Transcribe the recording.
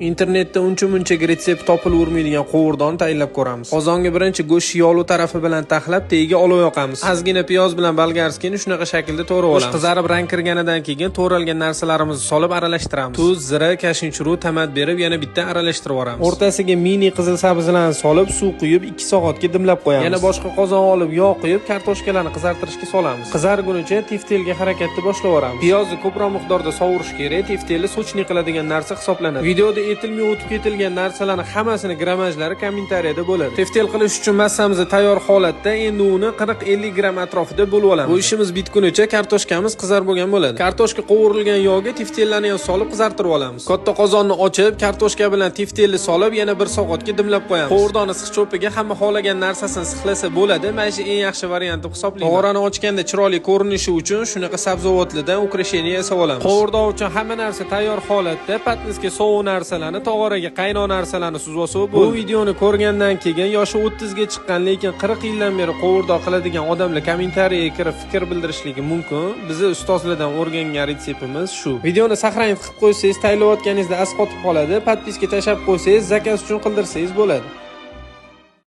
Internetda uncha-munchaga retsept topilavermaydigan qovurdon tayyorlab ko'ramiz. Qozonga birinchi go'sht yog'li tarafi bilan taxlab, tagiga olov yoqamiz. Ozgina piyoz bilan bolgarskini shunaqa shaklda to'g'rab olamiz. Go'sht qizarib rang kirganidan keyin to'ralgan narsalarimizni solib aralashtiramiz. Tuz, zira, kashinchiru, tamat berib yana bitta aralashtirib yuboramiz. O'rtasiga mini qizil sabzilarni solib, suv quyib 2 soatga dimlab qo'yamiz. Yana boshqa qozon olib yog' quyib, kartoshkalarni qizartirishga solamiz. Qizargunicha tiftelga harakatni boshlab yuboramiz. Piyozni ko'proq miqdorda sovurish kerak, tiftelni sochni qiladigan narsa hisoblanadi. Videoda etilmay o'tib ketilgan narsalarning hammasini grammajlari kommentariyada bo'ladi. Tiftel qilish uchun massamiz tayyor holatda, endi uni 40-50 gram atrofida bo'lib olamiz. Bu ishimiz bitgunicha kartoshkamiz qizarib bo'lgan bo'ladi. Kartoshka qovurilgan yog'ga tiftellarni ham solib qizartirib olamiz. Katta qozonni ochib, kartoshka bilan tiftelni solib yana 1 soatga dimlab qo'yamiz. Qovurdonni sixcho'piga hamma xohlagan narsasini sixlasa bo'ladi. Mana shu eng yaxshi variant deb hisoblayman. Tog'orani ochganda chiroyli ko'rinishi uchun shunaqa sabzavotlidan ukrasheniya yasab olamiz. Qovurdoq uchun hamma narsa tayyor holatda, patnisga sovuq narsalarni, tog'oraga qaynoq narsalarni suzib olsa bo'ladi. Bu videoni ko'rgandan keyin yoshi 30 ga chiqqan, lekin 40 yildan beri qovurdoq qiladigan odamlar kommentariyaga kirib fikr bildirishligi mumkin. Bizi ustozlardan o'rgangan retseptimiz shu. Videoni saqlanib qilib qo'ysangiz, tayyorlayotganingizda asqotib qoladi. Podpiska tashab qo'ysangiz, zakaz uchun qildirsangiz bo'ladi.